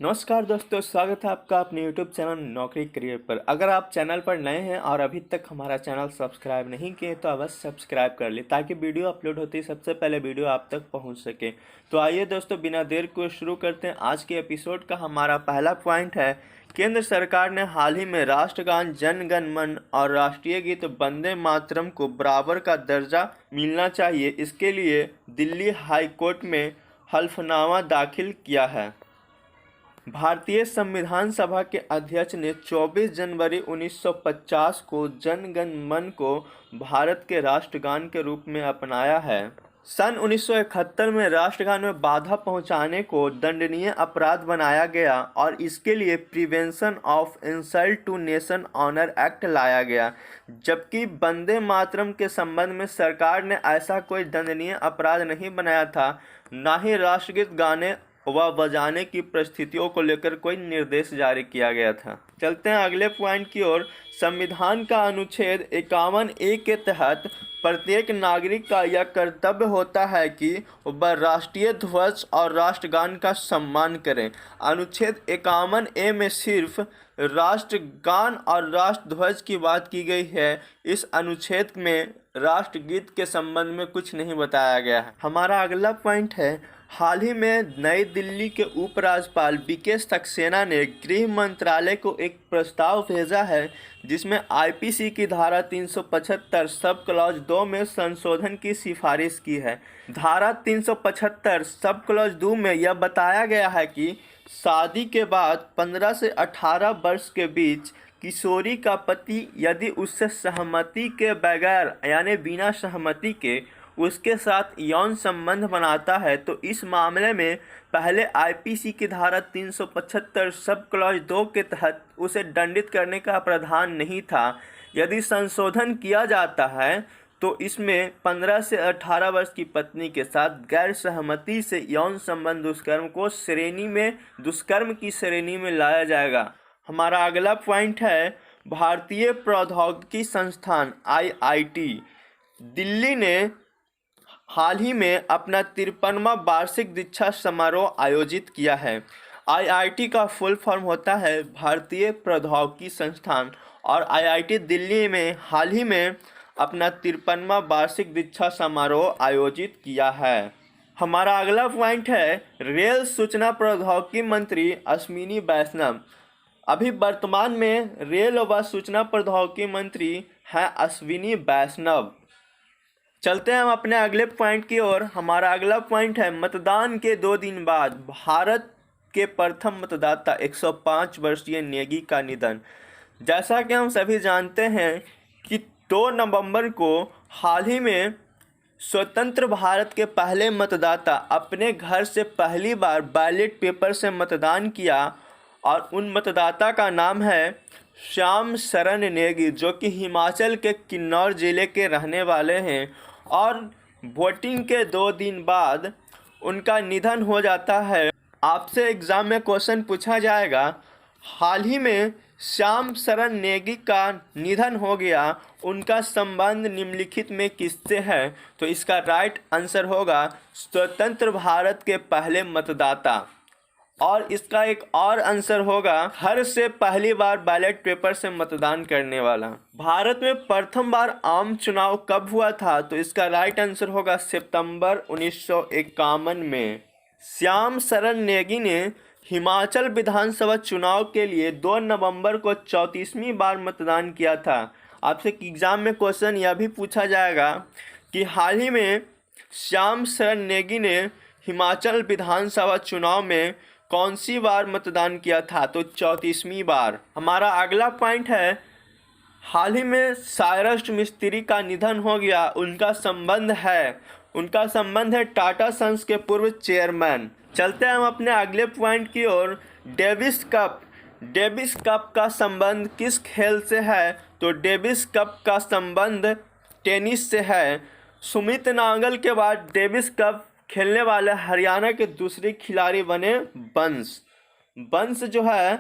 नमस्कार दोस्तों, स्वागत है आपका अपने YouTube चैनल नौकरी करियर पर। अगर आप चैनल पर नए हैं और अभी तक हमारा चैनल सब्सक्राइब नहीं किए तो अवश्य सब्सक्राइब कर ले ताकि वीडियो अपलोड होते ही सबसे पहले वीडियो आप तक पहुंच सके। तो आइए दोस्तों, बिना देर को शुरू करते हैं। आज के एपिसोड का हमारा पहला पॉइंट है, केंद्र सरकार ने हाल ही में राष्ट्रगान जन गण मन और राष्ट्रीय गीत वंदे मातरम को बराबर का दर्जा मिलना चाहिए। इसके लिए दिल्ली हाई कोर्ट में हल्फनामा दाखिल किया है। भारतीय संविधान सभा के अध्यक्ष ने 24 जनवरी 1950 को जन गण मन को भारत के राष्ट्रगान के रूप में अपनाया है। सन 1971 में राष्ट्रगान में बाधा पहुंचाने को दंडनीय अपराध बनाया गया और इसके लिए prevention of insult to nation honour act लाया गया, जबकि वंदे मातरम के संबंध में सरकार ने ऐसा कोई दंडनीय अपराध नहीं बनाया था, न ही राष्ट्रगीत गाने व बजाने की परिस्थितियों को लेकर कोई निर्देश जारी किया गया था। चलते हैं अगले पॉइंट की ओर। संविधान का अनुच्छेद 51A के तहत प्रत्येक नागरिक का यह कर्तव्य होता है कि वह राष्ट्रीय ध्वज और राष्ट्रगान का सम्मान करें। अनुच्छेद 51A में सिर्फ राष्ट्रगान और राष्ट्रध्वज की बात की गई है। इस अनुच्छेद में राष्ट्रगीत के संबंध में कुछ नहीं बताया गया है। हमारा अगला पॉइंट है, हाल ही में नई दिल्ली के उपराज्यपाल वीके सक्सेना ने गृह मंत्रालय को एक प्रस्ताव भेजा है जिसमें आईपीसी की धारा 375 सब क्लॉज 2 में संशोधन की सिफारिश की है। धारा 375 सब क्लॉज 2 में यह बताया गया है कि शादी के बाद 15 से 18 वर्ष के बीच किशोरी का पति यदि उससे सहमति के बगैर यानी बिना सहमति के उसके साथ यौन संबंध बनाता है तो इस मामले में पहले आईपीसी की धारा 375 सब क्लॉज 2 के तहत उसे दंडित करने का प्रावधान नहीं था। यदि संशोधन किया जाता है तो इसमें 15 से 18 वर्ष की पत्नी के साथ गैर सहमति से यौन संबंध दुष्कर्म की श्रेणी में लाया जाएगा। हमारा अगला पॉइंट है, भारतीय प्रौद्योगिकी संस्थान आईआईटी दिल्ली ने हाल ही में अपना 53वां वार्षिक दीक्षा समारोह आयोजित किया है। आईआईटी का फुल फॉर्म होता है भारतीय प्रौद्योगिकी संस्थान और आईआईटी दिल्ली में हाल ही में अपना 53वां वार्षिक दीक्षा समारोह आयोजित किया है। हमारा अगला पॉइंट है, रेल सूचना प्रौद्योगिकी मंत्री अश्विनी वैष्णव। अभी वर्तमान में रेल व सूचना प्रौद्योगिकी मंत्री हैं अश्विनी वैष्णव। चलते हैं हम अपने अगले पॉइंट की ओर। हमारा अगला पॉइंट है, मतदान के 2 दिन बाद भारत के प्रथम मतदाता 105 वर्षीय नेगी का निधन। जैसा कि हम सभी जानते हैं कि 2 नवंबर को हाल ही में स्वतंत्र भारत के पहले मतदाता अपने घर से पहली बार बैलेट पेपर से मतदान किया और उन मतदाता का नाम है श्याम शरण नेगी, जो कि हिमाचल के किन्नौर जिले के रहने वाले हैं और वोटिंग के 2 दिन बाद उनका निधन हो जाता है। आपसे एग्जाम में क्वेश्चन पूछा जाएगा, हाल ही में श्याम शरण नेगी का निधन हो गया, उनका संबंध निम्नलिखित में किससे है? तो इसका राइट आंसर होगा स्वतंत्र भारत के पहले मतदाता। और इसका एक और आंसर होगा घर से पहली बार बैलेट पेपर से मतदान करने वाला। भारत में प्रथम बार आम चुनाव कब हुआ था? तो इसका राइट आंसर होगा सितंबर 1951 में। श्याम शरण नेगी ने हिमाचल विधानसभा चुनाव के लिए 2 नवंबर को 34वीं बार मतदान किया था। आपसे एग्जाम में क्वेश्चन यह भी पूछा जाएगा कि हाल ही में श्याम शरण नेगी ने हिमाचल विधानसभा चुनाव में कौन सी बार मतदान किया था? तो 34वीं बार। हमारा अगला पॉइंट है, हाल ही में साइरस मिस्त्री का निधन हो गया, उनका संबंध है टाटा सन्स के पूर्व चेयरमैन। चलते हैं हम अपने अगले पॉइंट की ओर। डेविस कप का संबंध किस खेल से है? तो डेविस कप का संबंध टेनिस से है। सुमित नागल के बाद डेविस कप खेलने वाले हरियाणा के दूसरे खिलाड़ी बने बंस जो है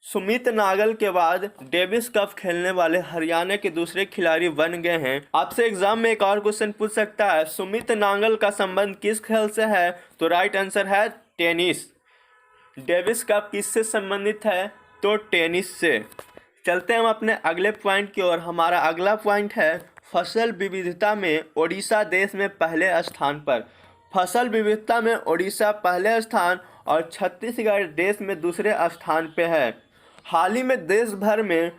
सुमित नागल के बाद डेविस कप खेलने वाले हरियाणा के दूसरे खिलाड़ी बन गए हैं। आपसे एग्जाम में एक और क्वेश्चन पूछ सकता है, सुमित नागल का संबंध किस खेल से है? तो राइट आंसर है टेनिस। डेविस कप किससे संबंधित है? तो टेनिस से। चलते हैं हम अपने अगले पॉइंट की ओर। हमारा अगला पॉइंट है फसल विविधता में ओडिशा देश में पहले स्थान पर। फसल विविधता में ओडिशा पहले स्थान और छत्तीसगढ़ देश में दूसरे स्थान पे है। हाल ही में देश भर में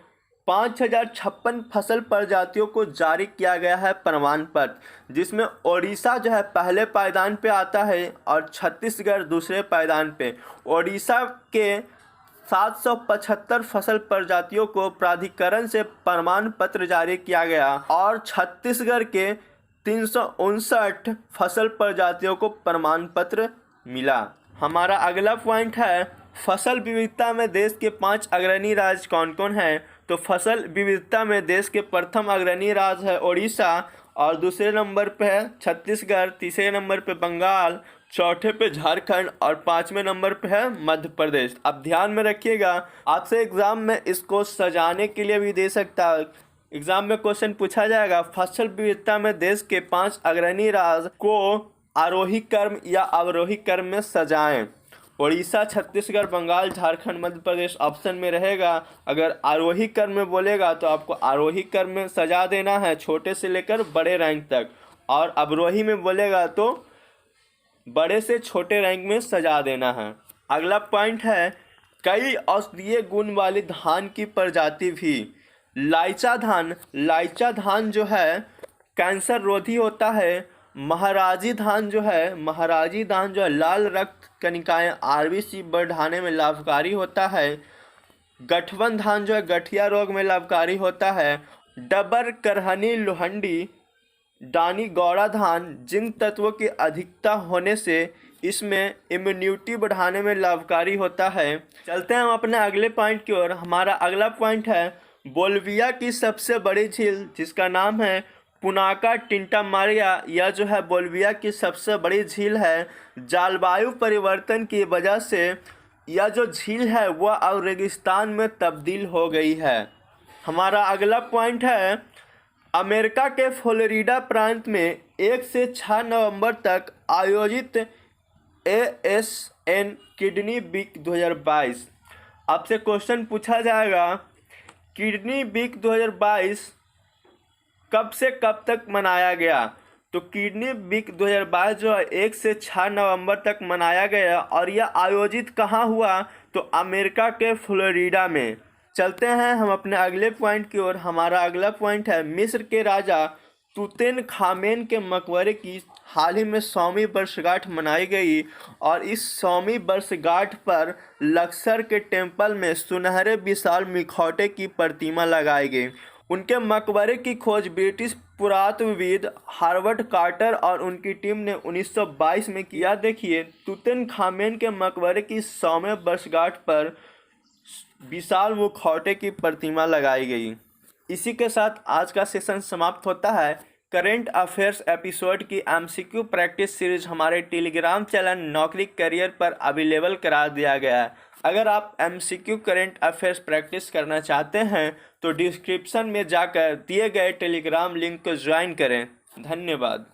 5056 फसल प्रजातियों को जारी किया गया है प्रमाण पत्र, जिसमें ओडिशा जो है पहले पायदान पे आता है और छत्तीसगढ़ दूसरे पायदान पे। ओडिशा के 775 फसल प्रजातियों को प्राधिकरण से प्रमाण पत्र जारी किया गया और छत्तीसगढ़ के 359 फसल प्रजातियों को प्रमाण पत्र मिला। हमारा अगला पॉइंट है फसल विविधता में देश के 5 अग्रणी राज्य कौन कौन हैं? तो फसल विविधता में देश के प्रथम अग्रणी राज्य है ओडिशा और दूसरे नंबर पे है छत्तीसगढ़, तीसरे नंबर पे बंगाल, चौथे पे झारखंड और पांचवें नंबर पे है मध्य प्रदेश। अब ध्यान में रखिएगा, आपसे एग्जाम में इसको सजाने के लिए भी दे सकता है। एग्जाम में क्वेश्चन पूछा जाएगा फसल विविधता में देश के 5 अग्रणी राज्य को आरोही क्रम या अवरोही क्रम में सजाएं। उड़ीसा, छत्तीसगढ़, बंगाल, झारखंड, मध्य प्रदेश ऑप्शन में रहेगा। अगर आरोही क्रम में बोलेगा तो आपको आरोही क्रम में सजा देना है, छोटे से लेकर बड़े रैंक तक, और अवरोही में बोलेगा तो बड़े से छोटे रैंक में सजा देना है। अगला पॉइंट है कई औषधीय गुण वाली धान की प्रजाति भी। लाइचा धान जो है कैंसर रोधी होता है। महाराजी धान जो है लाल रक्त कणिकाएं आरबीसी बढ़ाने में लाभकारी होता है। गठवन धान जो है गठिया रोग में लाभकारी होता है। डबर, करहनी, लोहंडी, डानी, गौड़ा धान जिंक तत्वों की अधिकता होने से इसमें इम्यूनिटी बढ़ाने में लाभकारी होता है। चलते हैं हम अपने अगले पॉइंट की ओर। हमारा अगला पॉइंट है बोल्विया की सबसे बड़ी झील जिसका नाम है पुनाका टिंटामारिया। यह जो है बोल्विया की सबसे बड़ी झील है। जलवायु परिवर्तन की वजह से यह जो झील है वह अब रेगिस्तान में तब्दील हो गई है। हमारा अगला पॉइंट है अमेरिका के फ्लोरिडा प्रांत में 1 से 6 नवंबर तक आयोजित ASN किडनी वीक 2022। आपसे क्वेश्चन पूछा जाएगा किडनी वीक 2022 कब से कब तक मनाया गया? तो किडनी वीक 2022 जो है 1 से 6 नवंबर तक मनाया गया और यह आयोजित कहाँ हुआ? तो अमेरिका के फ्लोरिडा में। चलते हैं हम अपने अगले पॉइंट की ओर। हमारा अगला पॉइंट है मिस्र के राजा तुतनखामेन के मकबरे की हाल ही में 100वीं वर्षगांठ मनाई गई और इस 100वीं वर्षगांठ पर लक्सर के टेम्पल में सुनहरे विशाल मुखौटे की प्रतिमा लगाई गई। उनके मकबरे की खोज ब्रिटिश पुरातत्वविद हार्वर्ड कार्टर और उनकी टीम ने 1922 में किया। देखिए तुतनखामेन के मकबरे की 100वें वर्षगांठ पर विशाल मुखौटे की प्रतिमा लगाई गई। इसी के साथ आज का सेशन समाप्त होता है। करेंट अफेयर्स एपिसोड की MCQ प्रैक्टिस सीरीज हमारे टेलीग्राम चैनल नौकरी करियर पर अवेलेबल करा दिया गया है। अगर आप MCQ करेंट अफेयर्स प्रैक्टिस करना चाहते हैं तो डिस्क्रिप्शन में जाकर दिए गए टेलीग्राम लिंक को ज्वाइन करें। धन्यवाद।